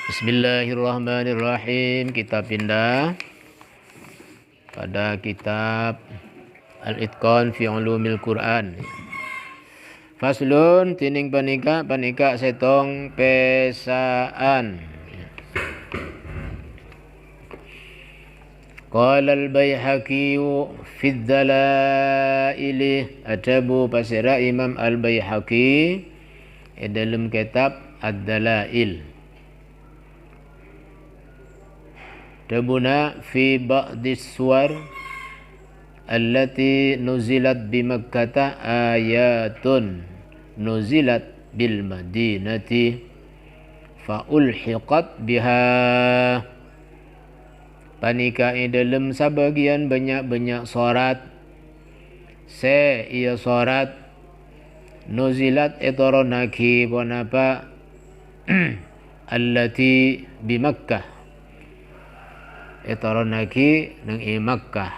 Bismillahirrahmanirrahim. Kita pindah pada kitab Al-Itqan fi Ulumil Quran. Faslun tining panika setong pesaan. Qala al-Baihaqi fi ad-dalail, atabu pasira Imam al-Baihaqi dalam kitab ad-dalail. Tabuna fi ba'dis suwar allati nuzilat bi Makkah ayatun nuzilat bil Madinati fa ulhiqat biha. Panika dalam sebagian banyak surat ia surat nuzilat etoronaki bonapa allati bi Makkah etoronaki nang i Makkah.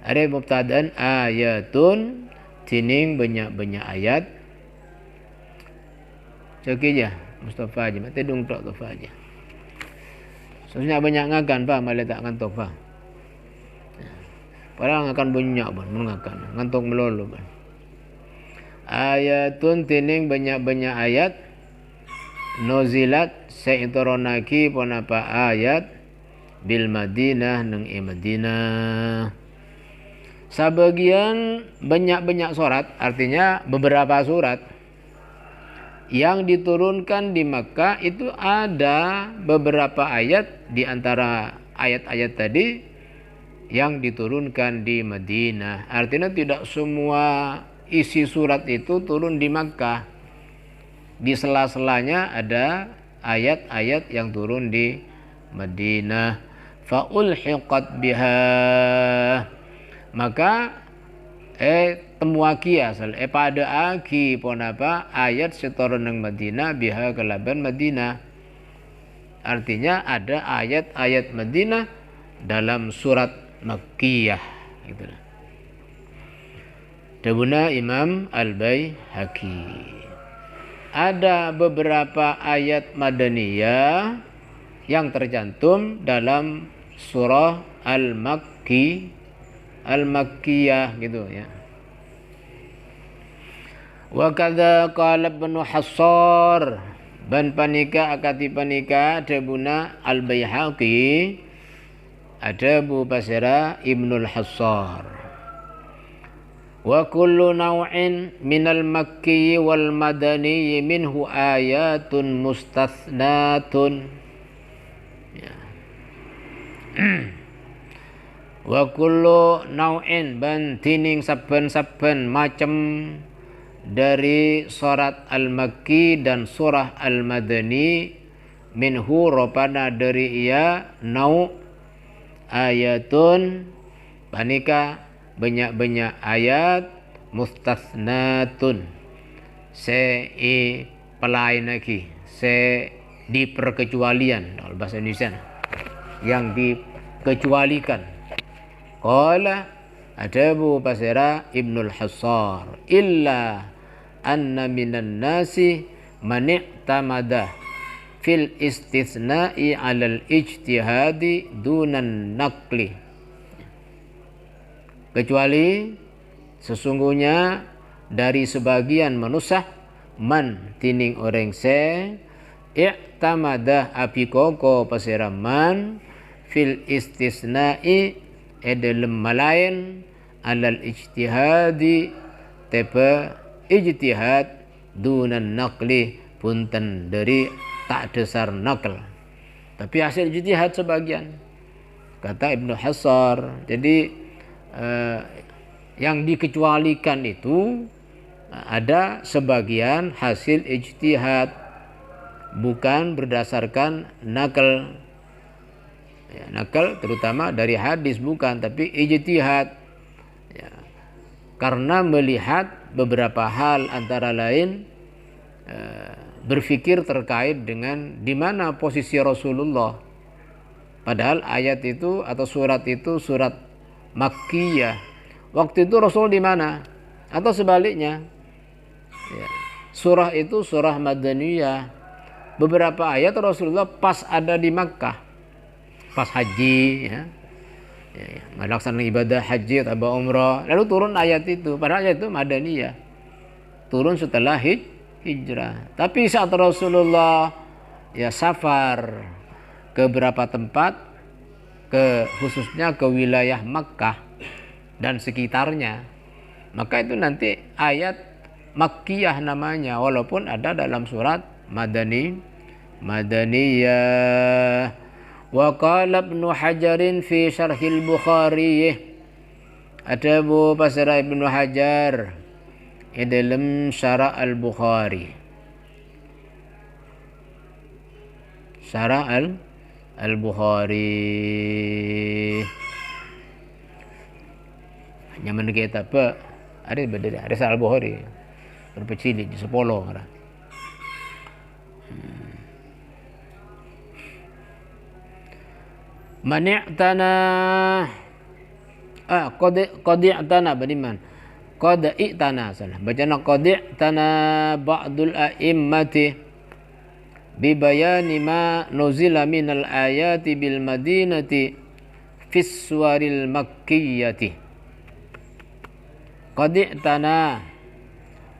Ada mubtadaan ayatun tining banyak ayat. Cakija Mustafa aja, mati dong tok Mustafa aja. Sebenarnya banyak ngakan pak, malah tak ngantuk pak. Padahal ngakan banyak ban, mengakan ngantuk melulu ban. Ayatun tining banyak ayat. Nuzilat seitoronaki ponapa ayat bil Madinah nang Madinah. Sebagian banyak surat, artinya beberapa surat yang diturunkan di Makkah itu ada beberapa ayat di antara ayat-ayat tadi yang diturunkan di Madinah. Artinya tidak semua isi surat itu turun di Makkah. Di sela-selanya ada ayat-ayat yang turun di Madinah. Fa ulhiqat biha, maka temuaki asal pada aki ponapa ayat setoron nang Madinah biha kelaban Madinah. Artinya ada ayat-ayat Madinah dalam surat Makkiyah gitu. Tabuna Imam Al-Baihaqi. Ada beberapa ayat Madaniyah yang tercantum dalam surah Al-Makkiyah gitu ya. Wa kadza qala Ibnu Hassar ban panika akati panika tabuna Al-Baihaqi ada bu pasira Ibnul Hassar. Wa kullu naw'in minal makki wal madani minhu ayatun mustathnatun. Wa kullu nau'in ban tining saben-saben macam dari surat Al-Makki dan surah Al-Madani minhu ropana dari ia nau ayatun panika banyak ayat mustathnatun pelain lagi diperkecualian dalam bahasa Indonesia yang dikecualikan. Qala adabu pasira Ibnul Hassar illa anna minan nasi man i'tamada fil istithna'i 'alal ijtihadi dunan naqli. Kecuali sesungguhnya dari sebagian manusia man tining orang i'tamada apikoko pasira man fil istisna'i dalam malain alal ijtihadi tepe ijtihad dunan naqli punten dari tak dasar nakal tapi hasil ijtihad sebagian kata Ibnu Hassar. Jadi yang dikecualikan itu ada sebagian hasil ijtihad bukan berdasarkan nakal. Ya, nakal terutama dari hadis bukan, tapi ijtihad ya, karena melihat beberapa hal antara lain berfikir terkait dengan di mana posisi Rasulullah, padahal ayat itu atau surat itu surat Makkiyah. Waktu itu Rasul di mana atau sebaliknya ya, surah itu surah Madaniyah beberapa ayat Rasulullah pas ada di Makkah, pas haji, ya, melaksanakan ibadah haji atau umrah, lalu turun ayat itu. Padahal ayat itu madaniyah, turun setelah hijrah. Tapi saat Rasulullah ya safar ke beberapa tempat, khususnya ke wilayah Makkah dan sekitarnya, maka itu nanti ayat Makkiyah namanya, walaupun ada dalam surat Madaniyah. Wa qala Ibnu Hajarin fi Syarhil Bukhari, ada bu pasara Ibnu Hajar dalam Syarah Al-Bukhari, Syarah Al-Bukhari. Nyaman kita apa? Ada Syarah Al-Bukhari berpecilik di Sepolo. Mani'tana qadi'tana badiman qadi'tana salah bacana qadi'tana ba'dul a'immati bi bayani ma nuzila minal ayati bil madinati fis suwaril makkiyati. Qadi'tana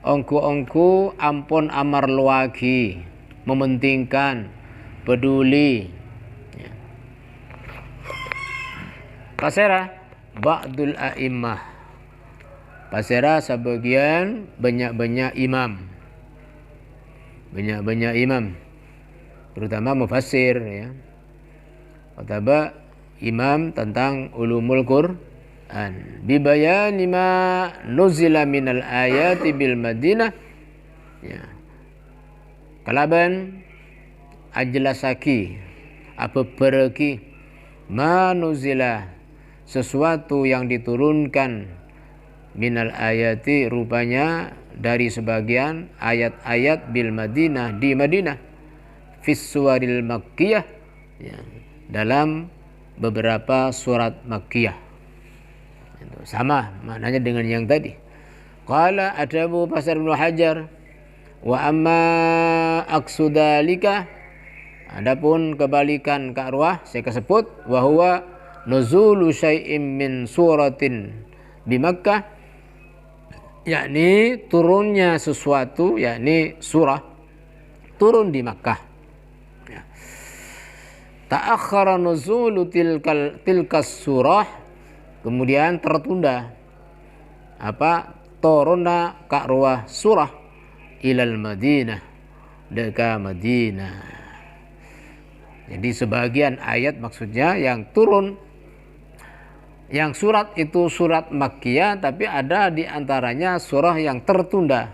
ongku ampun amar luwagi, mementingkan, peduli. Pasera ba'dul a'immah, pasera sebagian banyak imam, terutama mufassir, ya, atau imam tentang ulumul Qur'an. Bibayani ma nuzila minal ayati bil Madinah, ya, kalaban ajlasaki apa pergi ma nuzila sesuatu yang diturunkan minal ayati rupanya dari sebagian ayat-ayat bil Madinah di Madinah fis suwaril makkiyah, ya, dalam beberapa surat makkiyah. Itu sama maknanya dengan yang tadi. Qala adabu pasar Ibnu Hajar wa amma aksudalika, adapun kebalikan ke arwah saya kesebut, wa huwa nuzulu syai'im min suratin di Makkah, yakni turunnya sesuatu, yakni surah turun di Makkah. Ya. Ta'akhkhara nuzulu tilkas surah, kemudian tertunda turunna ka'ruah surah ilal Madinah, dekat Madinah. Jadi sebagian ayat maksudnya yang turun, yang surat itu surat Makkiyah, tapi ada di antaranya surah yang tertunda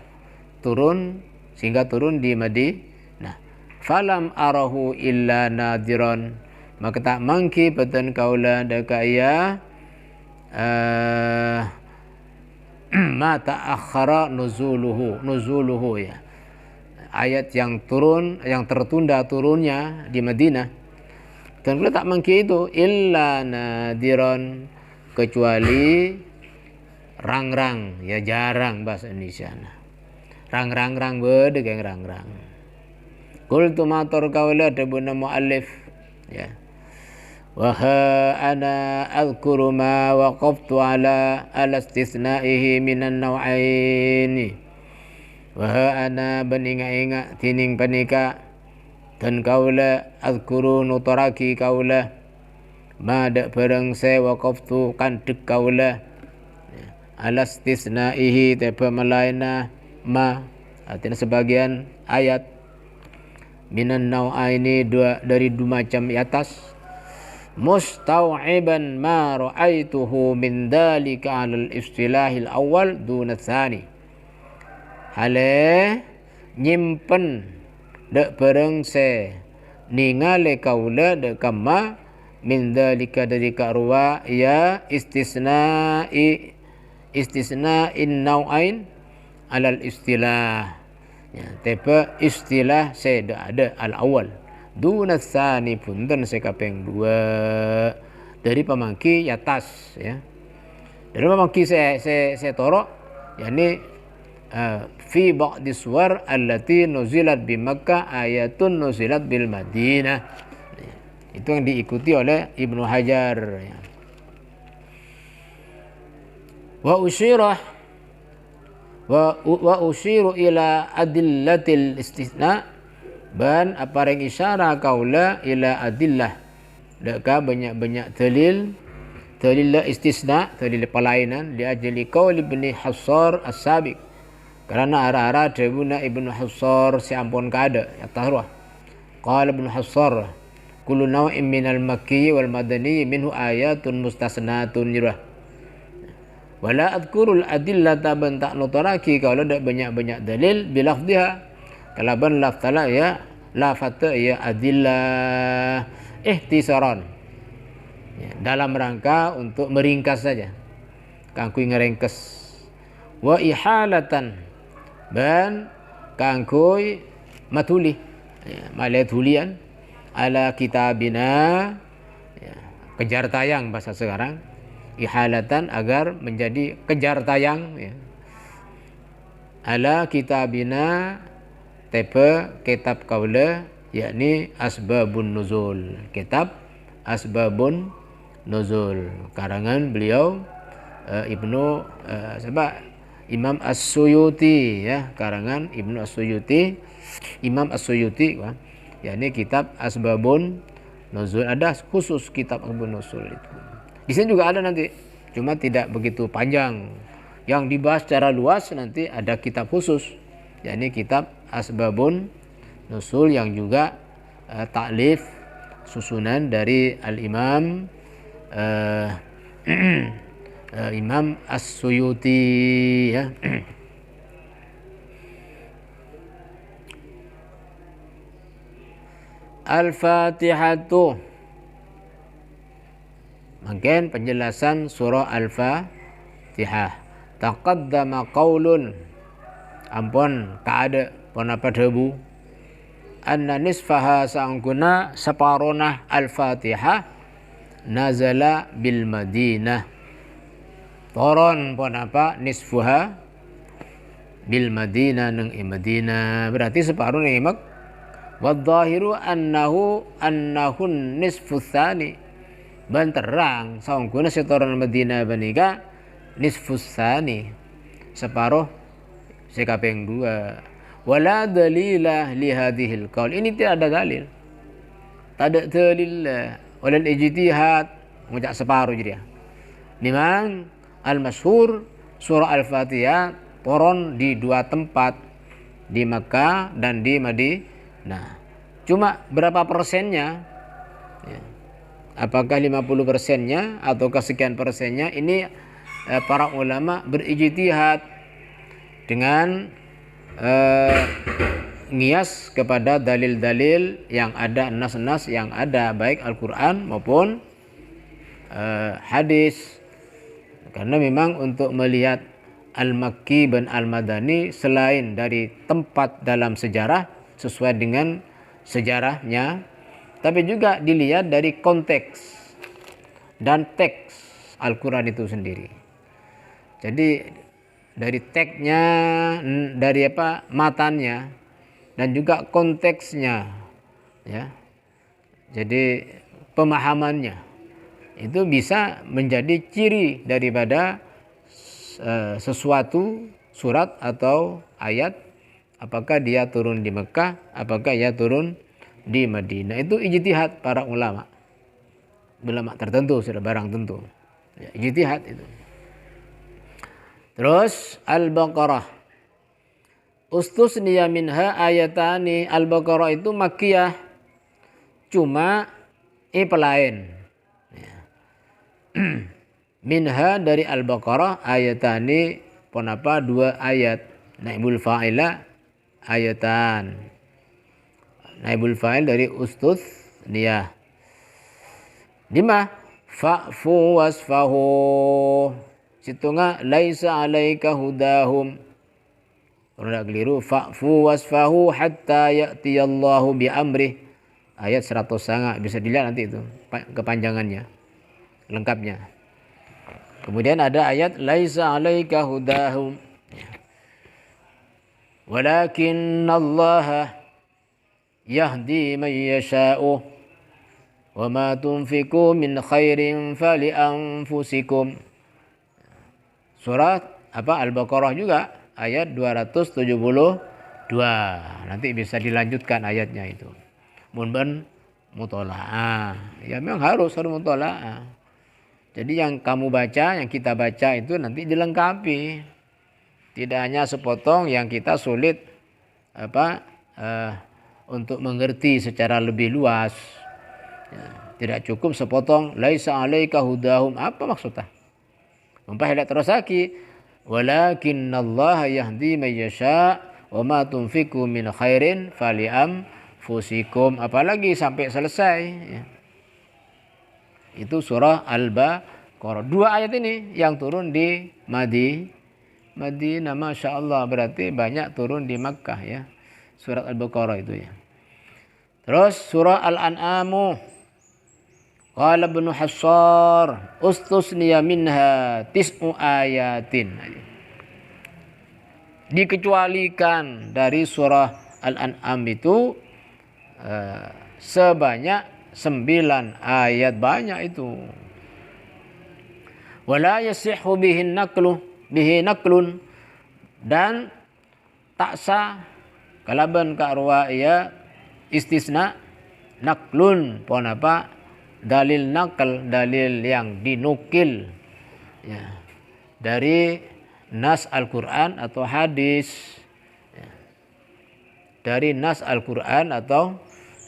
turun sehingga turun di Madinah. Falam arahu illa nadiron, maka tak mangki peten kaula dakaya ma ta'akhkhara nuzuluhu, ya, ayat yang turun, yang tertunda turunnya di Madinah. Dan kita tak mangki itu illa nadiron, kecuali rang-rang, ya, jarang bahasa Indonesia. Rang-rang bedegeng rang-rang. Qultu matur kaula debuna muallif, ya. Wa ana adhkuru ma waqaftu ala istisna'ihi minan naw'aini. Wa ana beninga-inga tining panika dan kaula adhkuru nutaraki kaula ma dak barang saya waqaftu kan dek kaula ala istisna'ihi tepa malaina ma, artinya sebagian ayat minan naw'aini, dari dua macam atas, mustau'iban ma ra'aituhu min dalika 'alal istilahil awal duna tsani, hale nyimpen dak barang saya ningale kaula dak kama min dalika dari karwa, ya, istisna'in nau'ain alal istilah, ya, tepa istilah saya ada al awal duna tsani punten sekapeng dua, dari pemangki atas, ya, dari pemangki saya torok, yakni fi ba'di suwar allati nuzilat bi Makkah ayatun nuzilat bil Madinah. Itu yang diikuti oleh Ibnu Hajar. Wa usyirah wa usyiru ila adillatil istisna ban apareng isyara kaula ila adillah deka banyak-banyak dalil istisna, dalil pelainan li ajli qaul Ibnu Hassar as-sabiq karena ara-ara dawuhna Ibnu Hassar si ampun kada ya tahruh qala Ibnu Hassar kullu naw'in minal makki wal madani minhu ayatun mustasnatun jirah wala adkurul adillata ban tak nutaraki kalau ada banyak-banyak dalil bilafdiha kalaban laftala ya lafata ya adillah ihtisaran ya, dalam rangka untuk meringkas saja kangkui ngerengkes wa ihalatan ban kangkui matuli ya, malai tulian ala kitabina ya, kejar tayang bahasa sekarang ihalatan agar menjadi kejar tayang ya. Ala kitabina tepe kitab kaula yakni Asbabun Nuzul, kitab Asbabun Nuzul karangan beliau Ibnu Imam As-Suyuti ya, karangan Ibnu As-Suyuti Imam As-Suyuti yakni kitab Asbabun Nuzul, ada khusus kitab Asbabun Nuzul itu. Di sini juga ada nanti, cuma tidak begitu panjang. Yang dibahas secara luas nanti ada kitab khusus, yakni kitab Asbabun Nuzul yang juga taklif susunan dari Al-Imam Imam As-Suyuti ya. Al-Fatihatu. Mungkin penjelasan surah Al-Fatihah. Taqaddama qaulun ampun kaada pun apa debu anna nisfaha sangkuna separonah Al-Fatihah nazala bil Madinah. Toron pun apa nisfuha bil Madinah nang Madinah. Berarti separuh nang Mak. Wadzahiru annahun nisfu tsani. Ban terang saungkuna setoran Madinah banika nisfus tsani separuh sekaping 2. Wala dalilah li hadhil qaul. Ini tidak ada dalil. Tak ada dalil walal ijtihad ngucap separuh jadi. Memang al-masyhur surah Al-Fatihah turun di 2 tempat di Makkah dan di Madinah. Cuma berapa persennya? Ya. Apakah 50%-nya ataukah sekian persennya? Ini para ulama berijtihad dengan ngias kepada dalil-dalil yang ada, nas-nas yang ada baik Al-Quran maupun hadis. Karena memang untuk melihat Al-Makki dan Al-Madani selain dari tempat dalam sejarah sesuai dengan sejarahnya, tapi juga dilihat dari konteks dan teks Al-Quran itu sendiri. Jadi dari teksnya, dari matanya, dan juga konteksnya, ya. Jadi pemahamannya itu bisa menjadi ciri daripada sesuatu surat atau ayat, apakah dia turun di Mekah, apakah dia turun di Madinah. Itu ijtihad para ulama tertentu, sudah barang tentu ya, ijtihad itu. Terus Al-Baqarah ustusniya minha ayatani. Al-Baqarah itu Makkiyah, cuma pelain ya. Minha dari Al-Baqarah ayatani ponapa 2 ayat. Naibul fa'ila ayatan. Naibul fa'il dari ustus niyah. Dima fa'fu wasfahu. Situnga laisa alaika hudahum. Kalau tidak keliru fa'fu wasfahu hatta ya'tiyallahu bi amrih. Ayat 100 sangat bisa dilihat nanti itu kepanjangannya lengkapnya. Kemudian ada ayat laisa alaika hudahum. Walakinallaha yahdi man yasha'u wa ma tunfiqu min khairin fali anfusikum. Surat Al-Baqarah juga ayat 272. Nanti bisa dilanjutkan ayatnya itu. Mun mutola'ah. Ya memang harus mutola'ah. Jadi yang kamu baca, yang kita baca itu nanti dilengkapi. Tidak hanya sepotong yang kita sulit untuk mengerti secara lebih luas. Ya, tidak cukup sepotong laisa 'alaika hudahum. Apa maksudnya? Mumpah terus lagi. Walakinallaha yahdi man yasha' wa ma tunfiqu min khairin fali anfusikum. Apalagi sampai selesai. Ya. Itu surah Al-Baqarah. 2 ayat ini yang turun di Madinah, Masya Allah, berarti banyak turun di Makkah ya. Surat Al-Baqarah itu ya. Terus surah Al-An'amu. Qala Ibnu Hassar ustusniya minha tis'u ayatin. Dikecualikan dari surah Al-An'am itu sebanyak 9 ayat, banyak itu. Wala yasihhu bihi naklun, dan tak sah kalaban ka ya istisna naklun pon dalil nakal, dalil yang dinukil ya, dari nas Al-Quran atau hadis ya. Dari nas Al-Quran atau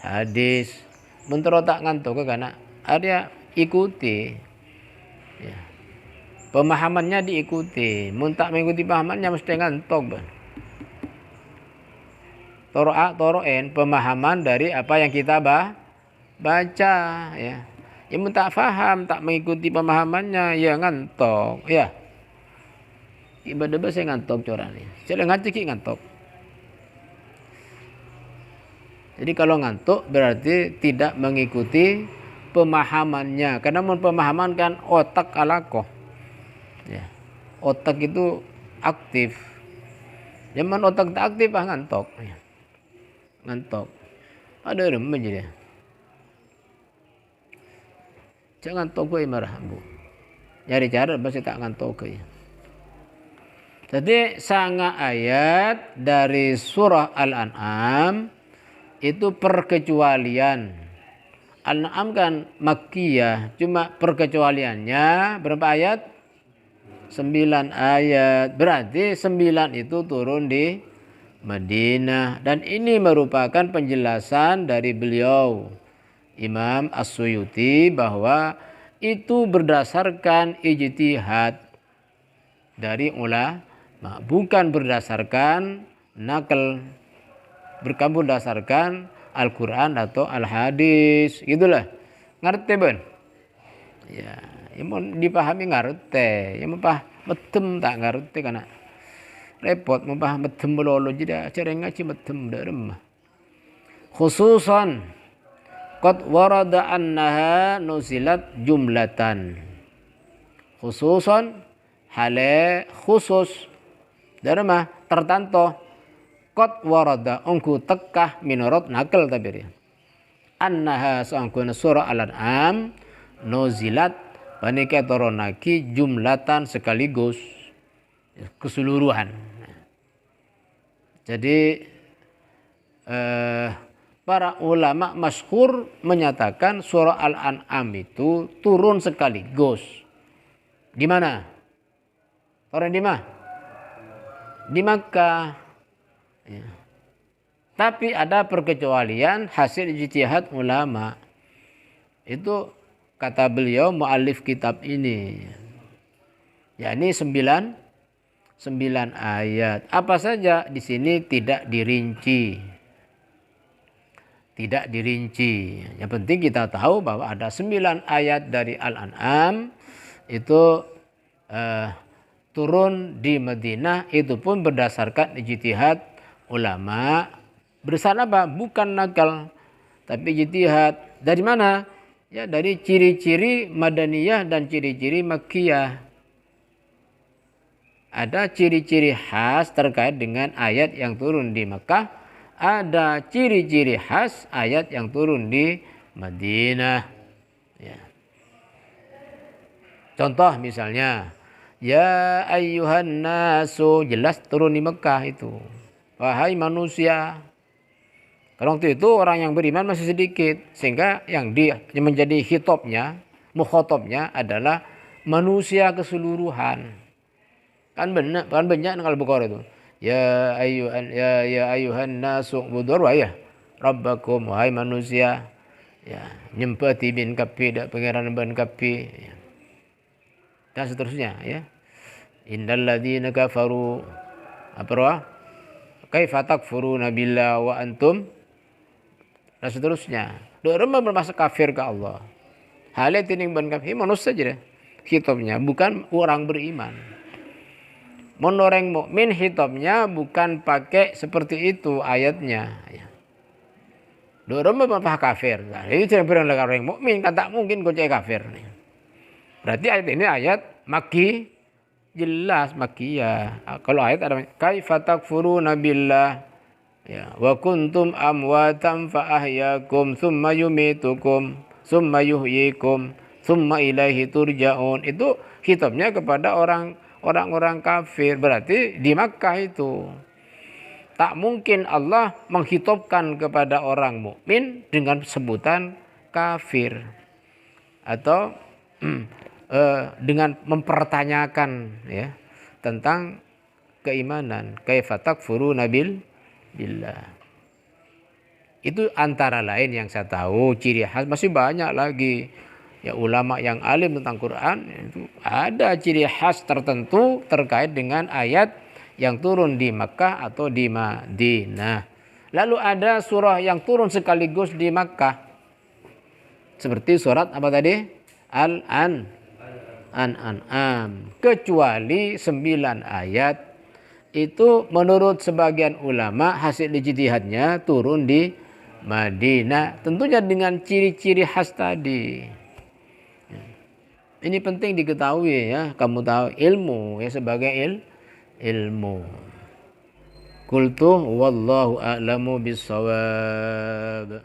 hadis. Mentero tak ngantuk karena ada ikuti ya. Pemahamannya diikuti. Mun tak mengikuti pemahamannya mesti ngantuk. Toro'en pemahaman dari apa yang kita baca ya. Ya mun tak faham, tak mengikuti pemahamannya ya ngantuk ya. Ibadah bahasa ngantuk corane. Saya ngaji ngantuk. Jadi kalau ngantuk berarti tidak mengikuti pemahamannya. Karena mun pemahaman kan otak alakoh. Ya. Otak itu aktif. Zaman otak tak aktif ngantuk. Ya. Ngantuk. Ada remen jadi. Jangan ngantuk marah bu. Nyari cara bahasa tak ngantuk ya. Jadi sangat ayat dari surah Al-An'am itu perkecualian. Al-An'am kan Makkiyah, cuma perkecualiannya berapa ayat? 9 ayat. Berarti 9 itu turun di Madinah. Dan ini merupakan penjelasan dari beliau Imam As-Suyuti bahwa itu berdasarkan ijtihad dari ulama, bukan berdasarkan nakal, bukan berdasarkan Al-Quran atau Al-Hadis. Gitulah. Ngerti ben? Ya, yang dipahami ngerti. Yang mempah medem tak ngerti karena repot mempah medem melolo jadi cara ngaji medem dak remah. Khususan qad warada annaha nuzilat jumlatan. Khususan hale khusus dari mah tertanto qad warada ungku tekah minurut nakal tabir. Annaha sangkuna surah Al-An'am nuzilat panika toronaki jumlatan sekaligus keseluruhan. Jadi para ulama masyhur menyatakan surah Al-An'am itu turun sekaligus. Di mana? Orang di mana? Di Makkah. Ya. Tapi ada perkecualian hasil ijtihad ulama. Itu kata beliau muallif kitab ini. yakni 9 ayat. Apa saja di sini tidak dirinci. Tidak dirinci. Yang penting kita tahu bahwa ada 9 ayat dari Al-An'am itu turun di Madinah, itu pun berdasarkan ijtihad ulama. Berdasarkan apa? Bukan nakal, tapi ijtihad. Dari mana? Ya dari ciri-ciri Madaniyah dan ciri-ciri Makkiyah. ada ciri-ciri khas terkait dengan ayat yang turun di Mekah, ada ciri-ciri khas ayat yang turun di Madinah. Ya. Contoh misalnya, ya ayyuhan nasu, jelas turun di Mekah itu. Wahai manusia. Kalau waktu itu orang yang beriman masih sedikit, sehingga yang menjadi khitobnya, mukhotobnya adalah manusia keseluruhan. Kan banyak kalau Bukhari itu. Ya ayyuhan nasu budur ya rabbakum, wahai manusia. Ya, nyempati bin kapi dak pangeran ban kapi. Ya. Dan seterusnya ya. Innal ladzina kafaru apa? Kaifa takfuruna billahi wa antum, dan seterusnya. Dorong bermasa kafir ke Allah. Halnya tining ban kafir manusia saja deh. Hitobnya bukan orang beriman. Menoreng mukmin hitobnya bukan pakai seperti itu ayatnya. Dorong bermasa kafir. Nah, ini tidak bilang orang mukmin kan tak mungkin kau kafir. Berarti ayat ini ayat Makki, jelas Makkiyah. Kalau ayat ada kaifa takfuruna billah. Ya, wa kuntum amwatan fa ahyakum tsumma yumitukum tsumma yuhyikum tsumma ilaihi turja'un. Itu khitabnya kepada orang-orang kafir, berarti di Makkah itu. Tak mungkin Allah menghitobkan kepada orang mukmin dengan sebutan kafir atau dengan mempertanyakan ya tentang keimanan. Kaifa takfuruna billah. Itu antara lain yang saya tahu ciri khas, masih banyak lagi. Ya ulama yang alim tentang Quran itu ada ciri khas tertentu terkait dengan ayat yang turun di Makkah atau di Madinah. Lalu ada surah yang turun sekaligus di Makkah. Seperti surat apa tadi? Al-An'am. Kecuali 9 ayat itu menurut sebagian ulama hasil ijtihadnya turun di Madinah, tentunya dengan ciri-ciri khas tadi. Ini penting diketahui ya, kamu tahu ilmu ya sebagai ilmu. Qultu wallahu a'lamu bissawab.